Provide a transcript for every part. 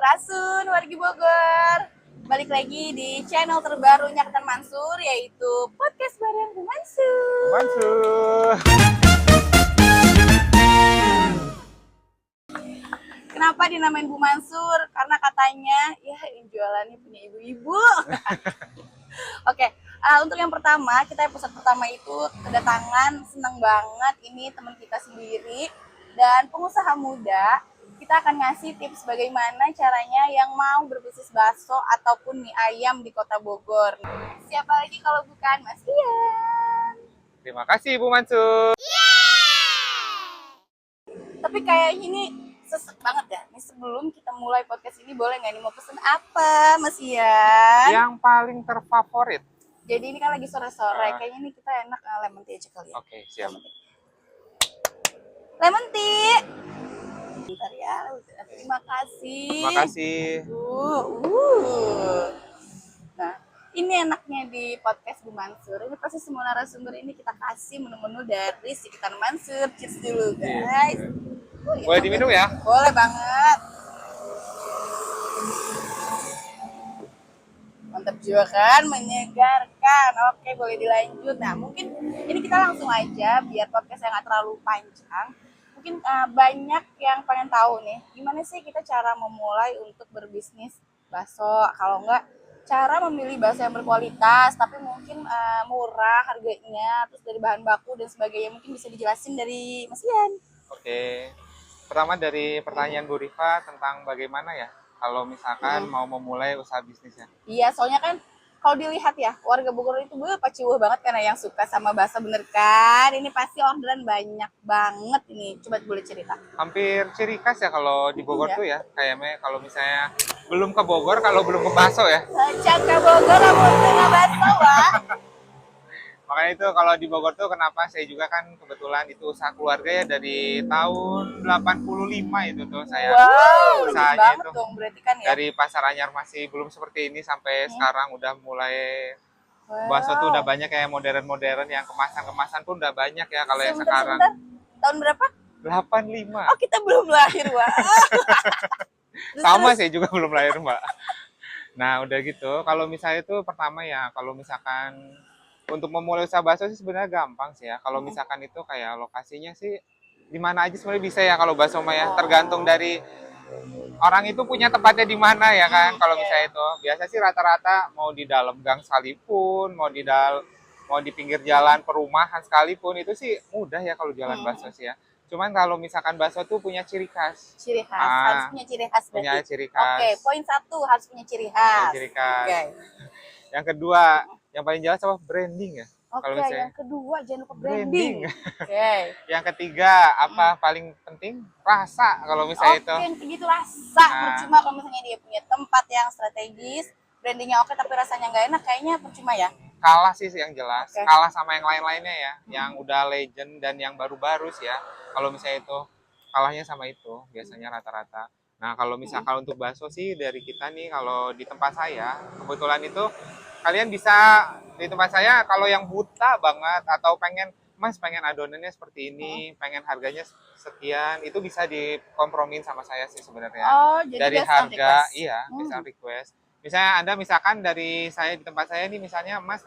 Sampurasun wargi Bogor. Balik lagi di channel terbarunya Ketan Mansur, yaitu podcast bareng Bu Mansur. Mansur. Kenapa dinamain Bu Mansur? Karena katanya ya yang jualannya punya ibu-ibu. Oke, untuk yang pertama, kita episode pertama itu kedatangan, senang banget, ini teman kita sendiri dan pengusaha muda. Kita akan ngasih tips bagaimana caranya yang mau berbisnis bakso ataupun mie ayam di Kota Bogor. Siapa lagi kalau bukan Mas Ian? Terima kasih Bu Mansur. Tapi kayak ini sesek banget ya. Nih sebelum kita mulai podcast ini, boleh nggak nih mau pesen apa Mas Ian? Yang paling terfavorit. Jadi ini kan lagi sore-sore, kayaknya nih kita enak lemon tea aja kali ya. Oke, siap. Lemon tea. Bentar ya, terima kasih. Terima kasih. Nah, ini enaknya di podcast Bu Mansur. Ini pasti semua narasumber ini kita kasih menu-menu dari si Ketan Mansur. Cheers dulu guys. Boleh diminum ya? Boleh banget. Mantap juga kan, menyegarkan. Oke, boleh dilanjut. Nah, mungkin ini kita langsung aja biar podcastnya nggak terlalu panjang. Mungkin banyak yang pengen tahu nih, gimana sih kita cara memulai untuk berbisnis bakso. Kalau nggak, cara memilih bakso yang berkualitas, tapi mungkin murah harganya, terus dari bahan baku dan sebagainya. Mungkin bisa dijelasin dari Mas Ian. Oke. Pertama dari pertanyaan Bu Rifa tentang bagaimana ya kalau misalkan mau memulai usaha bisnisnya. Iya, soalnya kan kalau dilihat ya, warga Bogor itu paciwuh banget karena yang suka sama bakso, bener kan? Ini pasti orderan banyak banget ini. Coba boleh cerita. Hampir ciri khas ya kalau di Bogor tuh ya. Kayaknya kalau misalnya belum ke Bogor, kalau belum ke bakso ya. Caka Bogor, namun tengah bakso, Wak. Makanya itu kalau di Bogor tuh kenapa saya juga kan kebetulan itu usaha keluarga ya dari tahun 85 itu tuh saya Wow, usahanya banget itu. dong berarti kan ya. Dari Pasar Anyar masih belum seperti ini sampai sekarang udah mulai bakso tuh Wow. udah banyak kayak modern-modern yang kemasan-kemasan pun udah banyak ya kalau yang sekarang. Sebentar. Tahun berapa? 85. Oh, kita belum lahir, Wak. Sama saya juga belum lahir, Mbak. Nah, udah gitu. Kalau misalnya itu pertama ya, kalau misalkan untuk memulai usaha bakso sih sebenarnya gampang sih ya. Kalau misalkan itu kayak lokasinya sih di mana aja sebenarnya bisa ya kalau bakso mah ya. Tergantung dari orang itu punya tempatnya di mana ya kan. Kalau misalnya itu biasa sih rata-rata mau di dalam gang sekalipun, mau di pinggir jalan perumahan sekalipun itu sih mudah ya kalau jualan bakso sih ya. Cuman kalau misalkan bakso tuh punya ciri khas. Ciri khas, harus punya ciri khas berarti. Punya ciri khas. Oke, poin 1 harus punya ciri khas. Punya ciri khas. Oke. Yang kedua, yang paling jelas apa? Branding ya. Oke, yang kedua jangan lupa branding. Oke. Yang ketiga, apa paling penting? Rasa kalau misalnya itu. Oke, yang ketiga itu rasa. Nah. Percuma kalau misalnya dia punya tempat yang strategis, brandingnya oke tapi rasanya nggak enak, kayaknya percuma ya. Kalah sih yang jelas. Oke. Kalah sama yang lain-lainnya ya. Yang udah legend dan yang baru-baru sih ya. Kalau misalnya itu, kalahnya sama itu biasanya rata-rata. Nah, kalau misalkan untuk bakso sih dari kita nih, kalau di tempat saya, kebetulan itu kalian bisa di tempat saya kalau yang buta banget atau pengen Mas pengen adonannya seperti ini, pengen harganya sekian, itu bisa dikompromin sama saya sih sebenarnya. Oh, jadi Dari biasa harga, request. iya, bisa request. Misalnya Anda misalkan dari saya di tempat saya nih misalnya Mas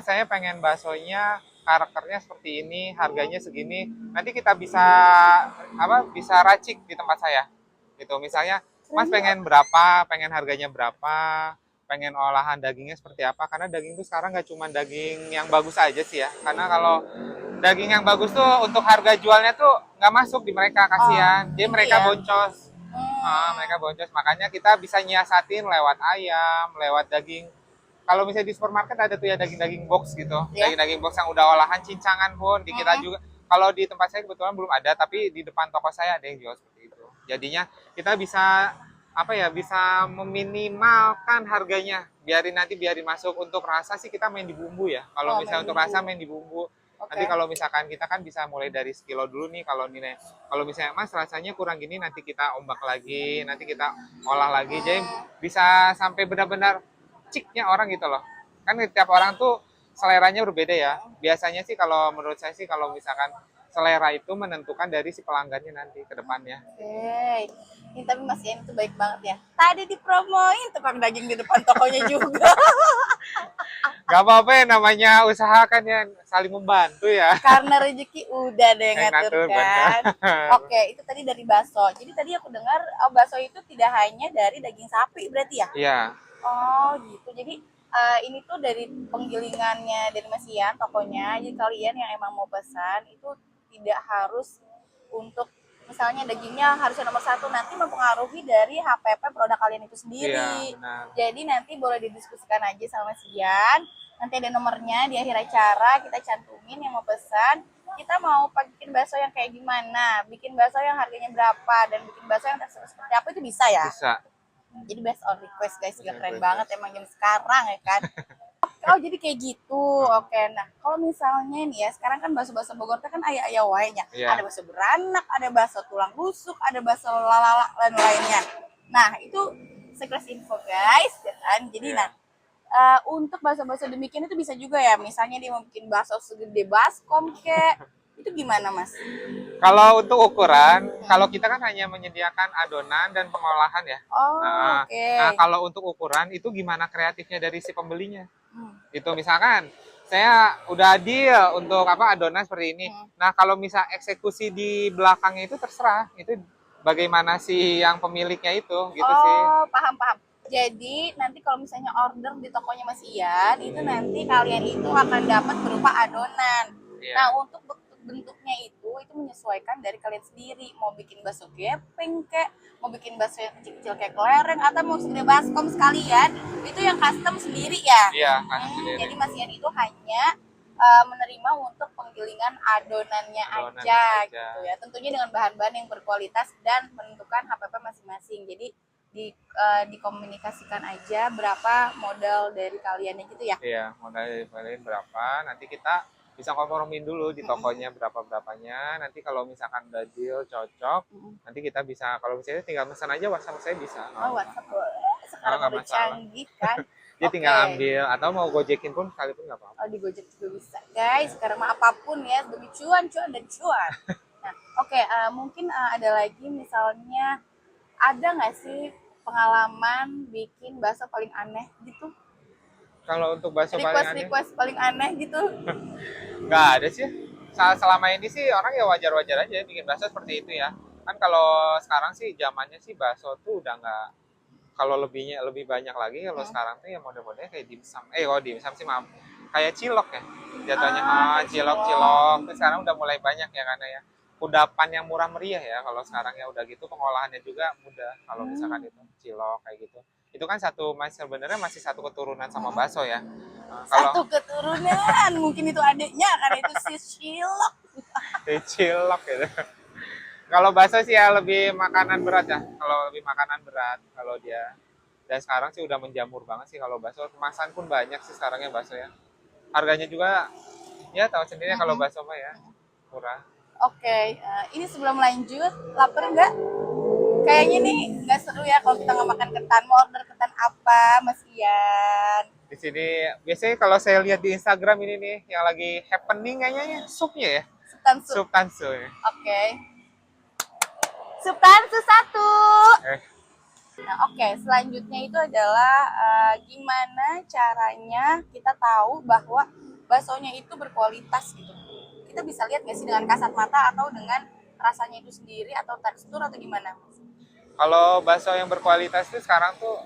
saya pengen baksonya karakternya seperti ini, harganya segini. Nanti kita bisa racik di tempat saya. Gitu. Misalnya Mas pengen berapa, pengen harganya berapa, pengen olahan dagingnya seperti apa, karena daging itu sekarang nggak cuma daging yang bagus aja sih ya, karena kalau daging yang bagus tuh untuk harga jualnya tuh nggak masuk di mereka, kasihan, jadi mereka boncos. Mereka boncos, makanya kita bisa nyiasatin lewat ayam, lewat daging. Kalau misalnya di supermarket ada tuh ya daging-daging box gitu, daging-daging box yang udah olahan cincangan pun di kita juga. Kalau di tempat saya kebetulan belum ada, tapi di depan toko saya ada yang jual seperti itu. Jadinya kita bisa bisa meminimalkan harganya, biarin masuk. Untuk rasa sih kita main di bumbu ya. Kalau misalnya untuk rasa main di bumbu. Nanti kalau misalkan kita kan bisa mulai dari sekilo dulu nih kalau misalnya Mas rasanya kurang gini, nanti kita ombak lagi, nanti kita olah lagi, jadi bisa sampai benar-benar ciknya orang gitu loh. Kan tiap orang tuh seleranya berbeda ya. Biasanya sih kalau menurut saya sih kalau misalkan selera itu menentukan dari si pelanggannya nanti ke depannya. Oke. Ini tapi Mas Ian itu baik banget ya. Tadi dipromoin tukang daging di depan tokonya juga. Gak apa-apa ya, namanya usaha kan ya saling membantu ya. Karena rezeki udah deh yang Yang ngatur ngatur, kan. bener. Oke, itu tadi dari bakso. Jadi tadi aku dengar bakso itu tidak hanya dari daging sapi berarti ya? Iya, Oh gitu. Jadi ini tuh dari penggilingannya dari Mas Ian tokonya. Jadi kalian yang emang mau pesan itu tidak harus untuk misalnya dagingnya harusnya nomor satu, nanti mempengaruhi dari HPP produk kalian itu iya sendiri. benar. Jadi nanti boleh didiskusikan aja sama Mas Ian. Nanti ada nomornya di akhir acara kita cantumin yang mau pesan. Kita mau bikin bakso yang kayak gimana, bikin bakso yang harganya berapa, dan bikin bakso yang teksturnya seperti apa itu bisa ya. Bisa. Jadi based on request guys, juga Based on keren request. banget emang jam sekarang ya kan. Oh jadi kayak gitu. Oke, nah kalau misalnya nih ya sekarang kan bakso-bakso Bogor kan ayah-ayah wae nya. Iya. Ada bakso beranak, ada bakso tulang rusuk, ada bakso lalala dan lainnya. Nah itu sekilas info guys, ya kan. Jadi Iya. nah untuk bakso-bakso demikian itu bisa juga ya. Misalnya dia mau bikin bakso segede baskom kek. Itu gimana mas? Kalau untuk ukuran, kalau kita kan hanya menyediakan adonan dan pengolahan ya. Oh Nah, oke. nah, kalau untuk ukuran itu gimana kreatifnya dari si pembelinya? Hmm. Itu misalkan saya udah deal untuk apa adonan seperti ini. Nah, kalau misal eksekusi di belakangnya itu terserah. Itu bagaimana si yang pemiliknya itu gitu sih. Oh, paham. Jadi nanti kalau misalnya order di tokonya Mas Ian, itu nanti kalian itu akan dapat berupa adonan. Iya. Nah, untuk bentuknya itu menyesuaikan dari kalian sendiri. Mau bikin bakso gepeng kek, mau bikin bakso yang kecil-kecil kayak kelereng, atau mau segede baskom sekalian, itu yang custom sendiri ya. Iya, kan sendiri. Jadi Mas Ian itu hanya menerima untuk penggilingan adonannya Adonan aja aja. gitu ya. Tentunya dengan bahan-bahan yang berkualitas dan menentukan HPP masing-masing. Jadi dikomunikasikan aja berapa modal dari kaliannya gitu ya. Iya, modal dari kalian berapa, nanti kita bisa kompromin dulu di tokonya berapa-berapanya. Nanti kalau misalkan udah deal cocok, nanti kita bisa kalau misalnya tinggal pesan aja WhatsApp saya bisa. Oh, WhatsApp boleh. Sekarang nggak udah masalah. canggih kan. Dia tinggal Oke. ambil atau mau gojekin pun sekalipun nggak apa-apa. Oh, di Gojek juga bisa. Guys, sekarang mah apapun ya demi cuan dan cuan. Nah, oke, mungkin ada lagi misalnya ada nggak sih pengalaman bikin bakso paling aneh gitu? Kalau untuk bakso paling aneh, Request paling aneh gitu? nggak ada sih. Selama ini sih orang ya wajar-wajar aja bikin bakso seperti itu ya. Kan kalau sekarang sih zamannya sih bakso tuh udah nggak, kalau lebih banyak lagi kalau sekarang tuh ya model-modelnya kayak dimsum. Kalau dimsum sih maaf, kayak cilok ya jatuhnya. Kayak Cilok. Terus sekarang udah mulai banyak ya karena ya kudapan yang murah meriah ya kalau sekarang ya udah gitu, pengolahannya juga mudah kalau misalkan itu cilok kayak gitu. Itu kan sebenarnya masih satu keturunan sama bakso ya. Kalau satu keturunan, mungkin itu adiknya karena itu si Cilok. cilok gitu. Kalau bakso sih ya lebih makanan berat ya. Kalau lebih makanan berat kalau dia. Dan sekarang sih udah menjamur banget sih kalau bakso. Kemasan pun banyak sih sekarang ya bakso ya. Harganya juga ya tahu sendiri kalau bakso mah ya murah. Oke, ini sebelum lanjut, lapar nggak? Kayaknya nih nggak seru ya kalau kita nggak makan ketan. Mau order ketan apa, Mas Ian? Di sini biasanya kalau saya lihat di Instagram ini nih yang lagi happening kayaknya supnya ya. Subtansu. Sup tansu ya. Oke. Subtansu satu. Eh, Nah, oke, selanjutnya itu adalah gimana caranya kita tahu bahwa baksonya itu berkualitas gitu. Kita bisa lihat nggak sih dengan kasat mata atau dengan rasanya itu sendiri atau tekstur atau gimana? kalau bakso yang berkualitas itu sekarang tuh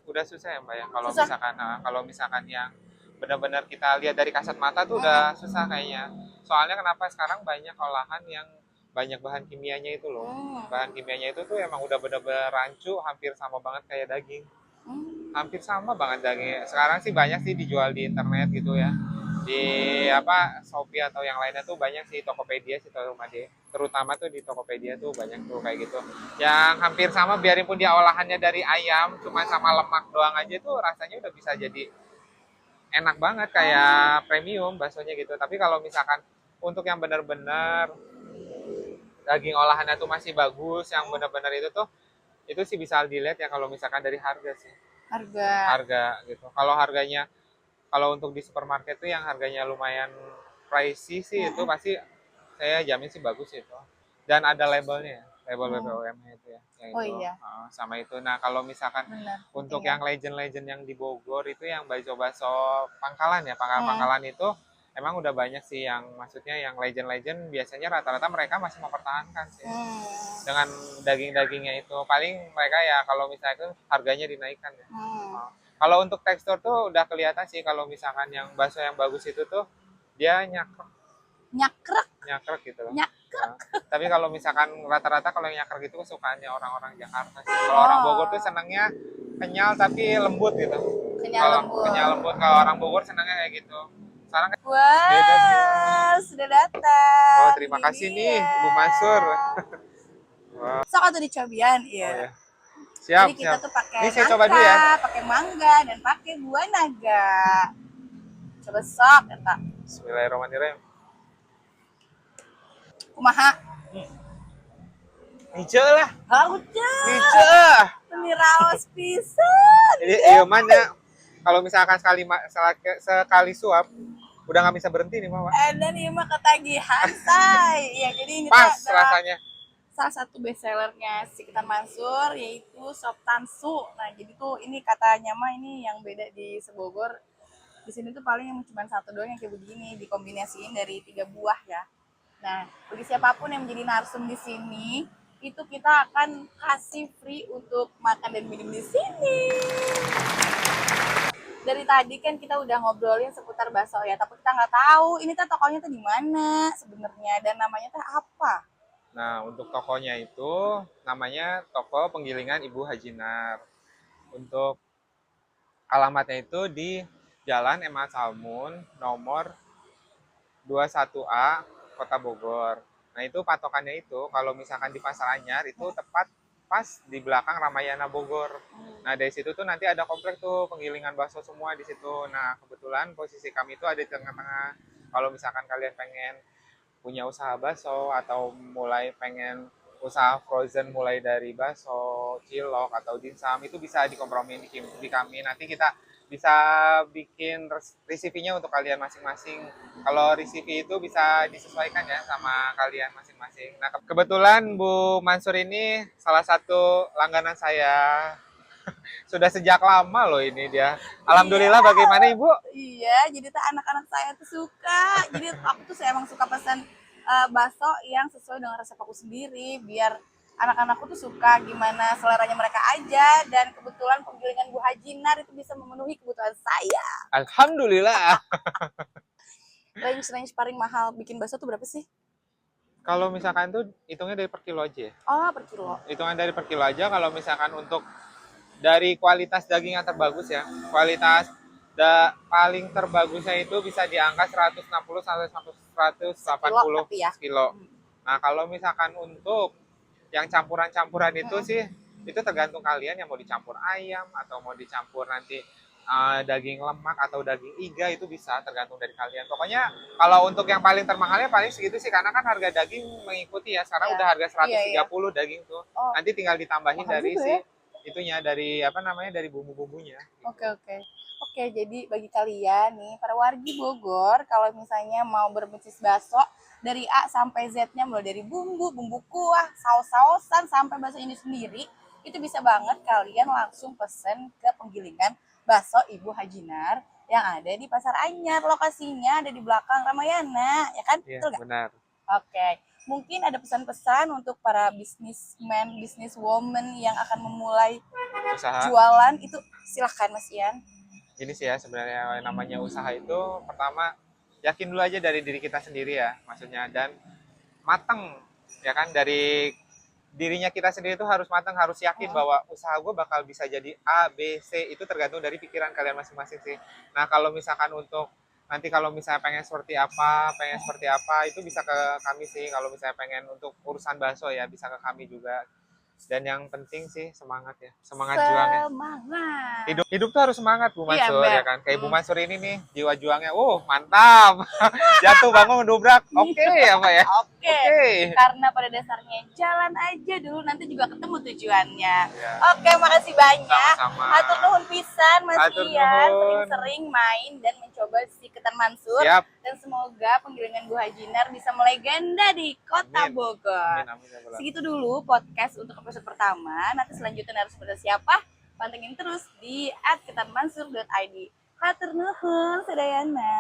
udah susah ya Mbak ya. Kalau Susah. misalkan yang benar-benar kita lihat dari kasat mata tuh udah susah kayaknya. Soalnya kenapa sekarang banyak olahan yang banyak bahan kimianya itu loh. Bahan kimianya itu tuh emang udah benar-benar rancu, hampir sama banget kayak daging. Hampir sama banget daging. Sekarang sih banyak sih dijual di internet gitu ya. Di Shopee atau yang lainnya tuh banyak sih, Tokopedia sih terutama tuh di Tokopedia tuh banyak tuh kayak gitu. Yang hampir sama biarin pun dia olahannya dari ayam, cuma sama lemak doang aja tuh rasanya udah bisa jadi enak banget kayak premium baksonya gitu. Tapi kalau misalkan untuk yang benar-benar daging olahannya tuh masih bagus, yang benar-benar itu sih bisa dilihat ya kalau misalkan dari harga sih. Harga gitu. Kalau untuk di supermarket tuh yang harganya lumayan pricey sih itu pasti saya jamin sih bagus itu. Dan ada labelnya, label Hmm. BPOM-nya itu ya, yang Oh itu. iya, Sama itu. Nah, kalau misalkan benar. untuk Penting ya. yang legend-legend yang di Bogor itu yang bakso-bakso pangkalan ya, Hmm. pangkalan itu emang udah banyak sih yang maksudnya yang legend-legend biasanya rata-rata mereka masih mempertahankan sih. Hmm. Dengan daging-dagingnya itu paling mereka ya kalau misalnya itu harganya dinaikkan ya. Hmm. Kalau untuk tekstur tuh udah kelihatan sih kalau misalkan yang bakso yang bagus itu tuh dia nyakrek Nyakrek, nyakrek gitu loh. nyakrek. Nah, tapi kalau misalkan rata-rata kalau yang nyakrek itu kesukaannya orang-orang Jakarta sih. Kalau orang Bogor tuh senangnya kenyal tapi lembut gitu. Kenyal Kalau lembut. kenyal lembut kalau orang Bogor senangnya kayak gitu. Sekarang kan beda sih. Wah, sudah datang. Oh, terima Ini kasih nih dia. Bu Mansur. Wah, Sok atau dicobian, oh iya. ya. Siap, Jadi kita siap. tuh pakai Ini saya coba dulu ya. nangka, pakai mangga, dan pakai buah naga. Coba sok, eta. Bismillahirrahmanirrahim. Kumaha? Hijau lah, Hauja. hijau. Ini raos pisan. Jadi iya mana kalau misalkan sekali suap udah nggak bisa berhenti nih mama. Dan ini mah ketagihan, say. Ya, jadi ini tuh Pas adalah rasanya. salah satu bestsellernya si Ketan Mansur, yaitu sop tansu. Nah, jadi tuh ini katanya mah ini yang beda di Sebogor. Di sini tuh paling yang cuma satu doang yang kayak begini, dikombinasiin dari 3 buah ya. Nah, bagi siapapun yang menjadi narsum di sini, itu kita akan kasih free untuk makan dan minum di sini. Dari tadi kan kita udah ngobrolin seputar bakso ya, tapi kita nggak tahu ini tuh tokonya tuh di mana sebenarnya dan namanya tuh apa. Nah, untuk tokonya itu namanya Toko Penggilingan Ibu Hajinar. Untuk alamatnya itu di Jalan Emat Salmun nomor 21A Kota Bogor. Nah, itu patokannya itu kalau misalkan di Pasar Anyar itu tepat pas di belakang Ramayana Bogor. Nah, dari situ tuh nanti ada komplek tuh penggilingan bakso semua di situ. Nah, kebetulan posisi kami itu ada di tengah-tengah. Kalau misalkan kalian pengen punya usaha bakso atau mulai pengen usaha frozen mulai dari bakso, cilok atau dimsum itu bisa dikompromi di kami. Nanti kita bisa bikin resipinya untuk kalian masing-masing. Kalau resipi itu bisa disesuaikan ya sama kalian masing-masing. Nah, kebetulan Bu Mansur ini salah satu langganan saya. Sudah sejak lama loh ini dia. Alhamdulillah, Iya. bagaimana Ibu? Iya, jadi tuh anak-anak saya tuh suka. Jadi aku tuh saya emang suka pesan bakso yang sesuai dengan resep aku sendiri, biar anak-anakku tuh suka gimana seleranya mereka aja. Dan kebetulan penggilingan Bu Hajinar itu bisa memenuhi kebutuhan saya. Alhamdulillah. Range paling mahal bikin bakso tuh berapa sih? Kalau misalkan tuh hitungnya dari per kilo aja ya. Oh, per kilo. Hitungan dari per kilo aja. Kalau misalkan untuk dari kualitas daging yang terbagus ya, kualitas paling terbagusnya itu bisa di angka 160 sampai 180 tapi ya. kilo. Nah, kalau misalkan untuk yang campuran-campuran itu sih, itu tergantung kalian yang mau dicampur ayam atau mau dicampur nanti daging lemak atau daging iga itu bisa tergantung dari kalian. Pokoknya kalau untuk yang paling termahalnya paling segitu sih karena kan harga daging mengikuti ya. Sekarang Iya. udah harga 130 Iya. daging tuh. Oh, Nanti tinggal ditambahin mahal dari juga si ya. itunya dari apa namanya dari bumbu-bumbunya. Oke. Oke, jadi bagi kalian nih, para wargi Bogor, kalau misalnya mau berbisnis bakso, dari A sampai Z-nya, mulai dari bumbu, bumbu kuah, saus-sausan, sampai bakso ini sendiri, itu bisa banget kalian langsung pesen ke penggilingan bakso Ibu Hajinar yang ada di Pasar Anyar. Lokasinya ada di belakang Ramayana, ya kan? Iya, Betul nggak? benar. Oke. Mungkin ada pesan-pesan untuk para businessman, businesswoman yang akan memulai Usaha. jualan, itu silahkan Mas Ian. Gini sih ya sebenarnya namanya usaha itu pertama yakin dulu aja dari diri kita sendiri ya maksudnya dan mateng ya kan dari dirinya kita sendiri itu harus mateng harus yakin bahwa usaha gue bakal bisa jadi A, B, C itu tergantung dari pikiran kalian masing-masing sih. Nah kalau misalkan untuk nanti kalau misalnya pengen seperti apa itu bisa ke kami sih. Kalau misalnya pengen untuk urusan bakso ya bisa ke kami juga. Dan yang penting sih semangat ya, semangat juangnya. Semangat. Hidup tuh harus semangat Bu Iya, Mansur Mbak. ya kan. Kayak Bu Mansur ini nih jiwa juangnya, mantap. Jatuh bangun ngedobrak, oke ya Pak ya. Oke. Karena pada dasarnya jalan aja dulu nanti juga ketemu tujuannya. Ya. Oke, makasih banyak. Sama-sama. Hatur nuhun pisan Mas Hatur Ian, nuhun. sering-sering main dan mencoba si Ketan Mansur. Siap. dan semoga penggilingan Bu Hajinar bisa melegenda di Kota Amin. Bogor. Amin, amin, ya Allah. Segitu dulu podcast untuk episode pertama. Nanti selanjutnya harus pada siapa? Pantengin terus di @ketanmansur.id. Hatur nuhun, sedayana.